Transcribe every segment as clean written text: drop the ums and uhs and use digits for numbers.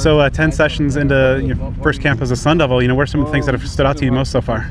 So 10 sessions into your first camp as a Sun Devil, what are some of the things that have stood out to you most so far?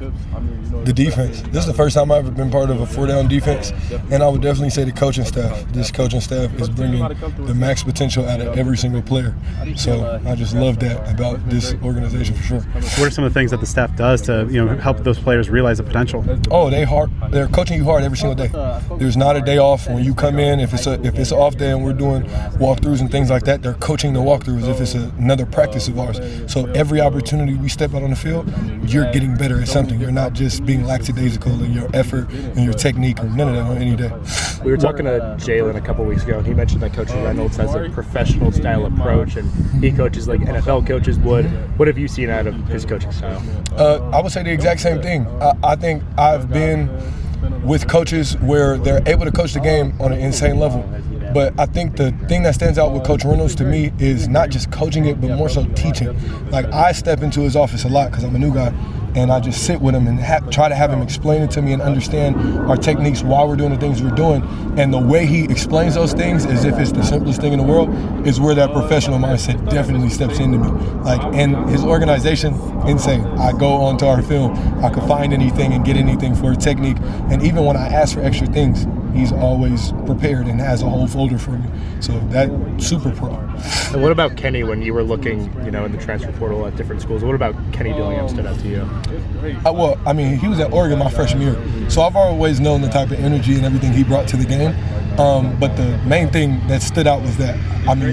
The defense. This is the first time I've ever been part of a 4-down defense, and I would definitely say the coaching staff. This coaching staff is bringing the max potential out of every single player. So I just love that about this organization for sure. What are some of the things that the staff does to help those players realize the potential? Oh, they're coaching you hard every single day. There's not a day off when you come in. If it's an off day and we're doing walkthroughs and things like that, they're coaching the walkthroughs if it's another practice of ours. So every opportunity we step out on the field, you're getting better at something. You're not just being lackadaisical in your effort and your technique or none of that on any day. We were talking to Jalen a couple weeks ago, and he mentioned that Coach Reynolds has a professional style approach, and he coaches like NFL coaches would. What have you seen out of his coaching style? I would say the exact same thing. I think I've been with coaches where they're able to coach the game on an insane level. But I think the thing that stands out with Coach Reynolds to me is not just coaching it, but more so teaching. Like, I step into his office a lot because I'm a new guy, and I just sit with him and try to have him explain it to me and understand our techniques while we're doing the things we're doing. And the way he explains those things as if it's the simplest thing in the world is where that professional mindset definitely steps into me. And his organization, insane. I go onto our film, I could find anything and get anything for a technique. And even when I ask for extra things, he's always prepared and has a whole folder for me. So that's super pro. And what about Kenny when you were looking, in the transfer portal at different schools? What about Kenny Dillingham stood out to you? He was at Oregon my freshman year. So I've always known the type of energy and everything he brought to the game. But the main thing that stood out was that,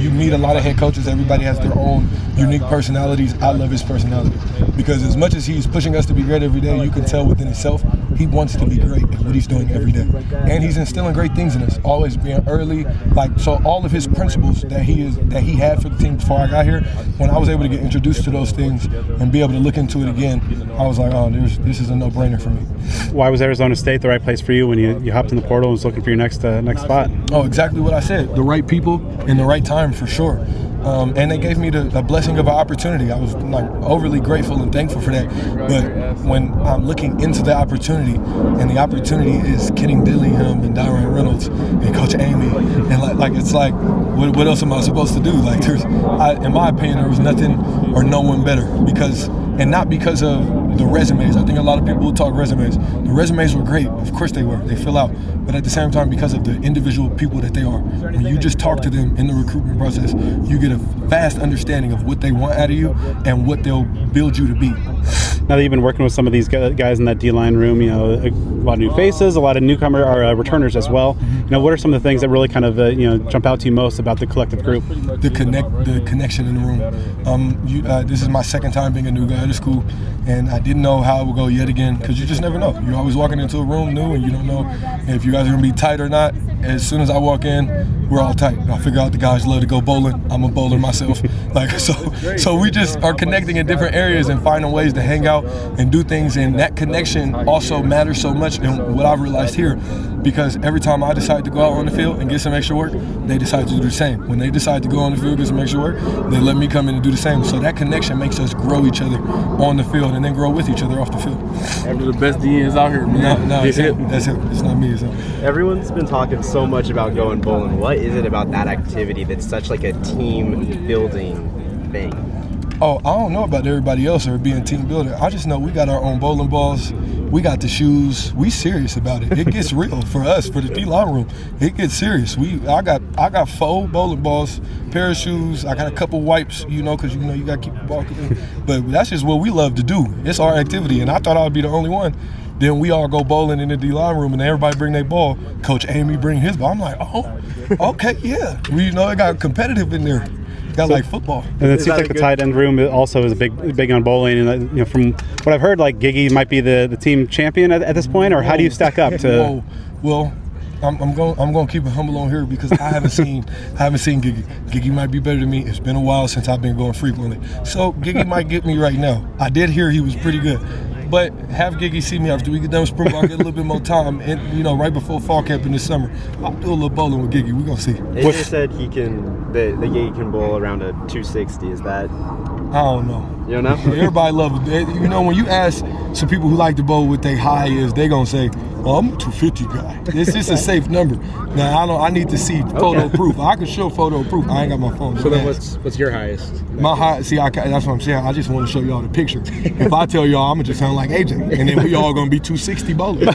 you meet a lot of head coaches. Everybody has their own unique personalities. I love his personality because as much as he's pushing us to be great every day, you can tell within himself he wants to be great at what he's doing every day. And he's instilling great things in us, always being early. So all of his principles that he had for the team before I got here, when I was able to get introduced to those things and be able to look into it again, I was like, this is a no-brainer for me. Why was Arizona State the right place for you when you hopped in the portal and was looking for your next spot? Oh, exactly what I said. The right people in the right time for sure. And they gave me the blessing of an opportunity. I was overly grateful and thankful for that. But when I'm looking into the opportunity, and the opportunity is Kenny Dillingham and Emar'rion Reynolds and Coach Amy, and it's like, what else am I supposed to do? In my opinion, there was nothing or no one better and not because of the resumes. I think a lot of people will talk resumes. The resumes were great. Of course they were. They fill out. But at the same time, because of the individual people that they are, when you just talk to them in the recruitment process, you get a vast understanding of what they want out of you and what they'll build you to be. Now that you've been working with some of these guys in that D-line room, a lot of new faces, a lot of newcomer or returners as well. What are some of the things that really kind of jump out to you most about the collective group? The connection in the room. This is my second time being a new guy at the school, and I didn't know how it would go yet again because you just never know. You're always walking into a room new, and you don't know if you guys are going to be tight or not. As soon as I walk in, we're all tight. I figure out the guys love to go bowling. I'm a bowler myself. So we just are connecting in different areas and finding ways to hang out and do things, and that connection also matters so much. And what I've realized here, because every time I decide to go out on the field and get some extra work, they decide to do the same. When they decide to go on the field and get some extra work, they let me come in and do the same. So that connection makes us grow each other on the field and then grow with each other off the field. After the best DNs out here, man. No, that's it. It's not me. It's him. Everyone's been talking so much about going bowling. What is it about that activity that's such like a team building thing? Oh, I don't know about everybody else or being team builder. I just know we got our own bowling balls. We got the shoes. We serious about it. It gets real for us, for the D-line room. It gets serious. I got 4 bowling balls, pair of shoes. I got a couple wipes, because you got to keep the ball clean. But that's just what we love to do. It's our activity, and I thought I would be the only one. Then we all go bowling in the D-line room, and everybody bring their ball. Coach Amy bring his ball. I'm like, oh, okay, yeah. It got competitive in there. Got like football. And it seems like the tight end room also is big on bowling. And from what I've heard, Giggy might be the team champion at this point. Or how do you stack up to? Well, I'm going to keep it humble on here because I haven't seen Giggy. Giggy might be better than me. It's been a while since I've been going frequently, so Giggy might get me right now. I did hear he was pretty good. But have Giggy see me after we get done with spring ball, get a little bit more time, and right before fall camp in the summer, I'll do a little bowling with Giggy. We're gonna see. AJ said the Giggy can bowl around a 260. Is that? I don't know. You don't know? Everybody loves it. When you ask some people who like to bowl what their high is, they gonna say Oh, I'm a 250 guy. It's just a safe number. Now I need to see photo proof. I can show photo proof. I ain't got my phone. So then what's your highest? My high. See, that's what I'm saying. I just want to show y'all the picture. If I tell y'all, I'm gonna just sound like AJ, and then we all gonna be 260 bowling.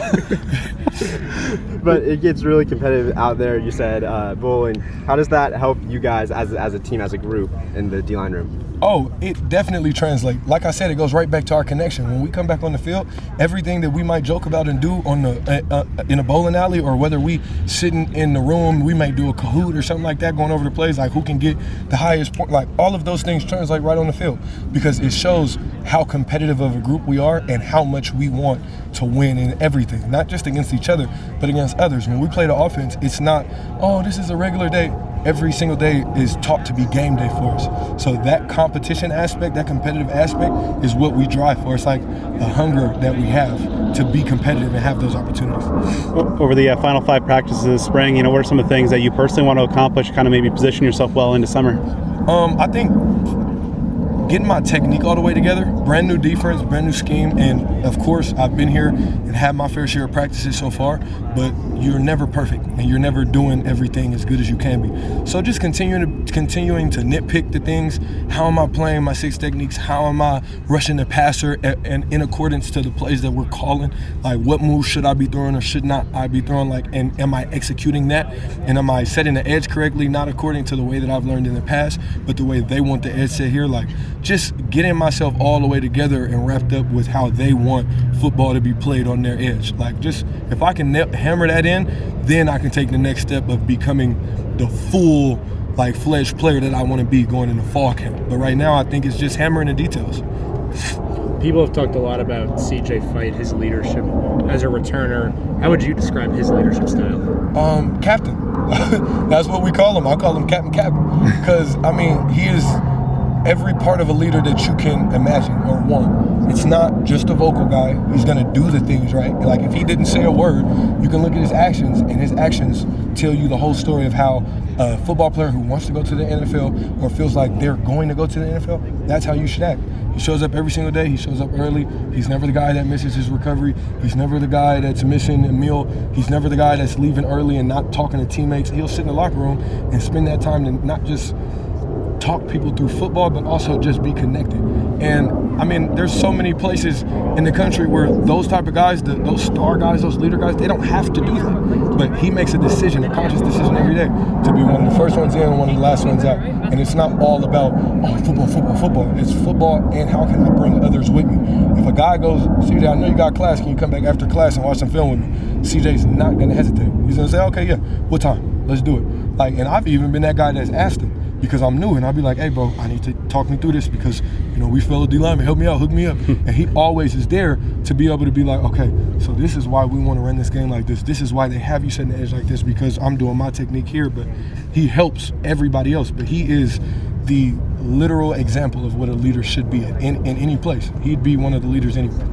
But it gets really competitive out there. You said bowling. How does that help you guys as a team, as a group in the D-line room? Oh, it definitely translates. Like I said, it goes right back to our connection. When we come back on the field, everything that we might joke about and do on the in a bowling alley, or whether we sitting in the room, we might do a Kahoot or something like that, going over the plays, like who can get the highest point. Like all of those things translate right on the field, because it shows how competitive of a group we are and how much we want to win in everything, not just against each other, but against others. When we play the offense, it's not, oh, this is a regular day. Every single day is taught to be game day for us. So that competition aspect, that competitive aspect is what we drive for. It's like a hunger that we have to be competitive and have those opportunities. Over the final 5 practices this spring, what are some of the things that you personally want to accomplish, kind of maybe position yourself well into summer? I think getting my technique all the way together, brand new defense, brand new scheme, and of course I've been here and had my fair share of practices so far, but you're never perfect and you're never doing everything as good as you can be. So just continuing to nitpick the things. How am I playing my 6 techniques? How am I rushing the passer and in accordance to the plays that we're calling? Like what moves should I be throwing or should not I be throwing? Like, and am I executing that? And am I setting the edge correctly, not according to the way that I've learned in the past, but the way they want the edge set here? Like, just getting myself all the way together and wrapped up with how they want football to be played on their edge. Like, just if I can hammer that in, then I can take the next step of becoming the full, like, fledged player that I want to be going into fall camp. But right now, I think it's just hammering the details. People have talked a lot about CJ Fite, his leadership as a returner. How would you describe his leadership style? Captain. That's what we call him. I call him Captain because, I mean, he is every part of a leader that you can imagine or want. It's not just a vocal guy. He's going to do the things right. Like, if he didn't say a word, you can look at his actions, and his actions tell you the whole story of how a football player who wants to go to the NFL or feels like they're going to go to the NFL, that's how you should act. He shows up every single day. He shows up early. He's never the guy that misses his recovery. He's never the guy that's missing a meal. He's never the guy that's leaving early and not talking to teammates. He'll sit in the locker room and spend that time to not just talk people through football, but also just be connected. And I mean, there's so many places in the country where those type of guys, those star guys, those leader guys, they don't have to do that. But he makes a decision, a conscious decision every day to be one of the first ones in and one of the last ones out. And it's not all about, football. It's football and how can I bring others with me. If a guy goes, CJ, I know you got class, can you come back after class and watch some film with me? CJ's not gonna hesitate. He's gonna say, okay, yeah, what time? Let's do it. Like, and I've even been that guy that's asked him, because I'm new, and I'll be like, hey, bro, I need to talk me through this because, we fellow D-lineman, help me out, hook me up. And he always is there to be able to be like, okay, so this is why we want to run this game like this. This is why they have you setting the edge like this, because I'm doing my technique here. But he helps everybody else. But he is the literal example of what a leader should be in any place. He'd be one of the leaders anywhere.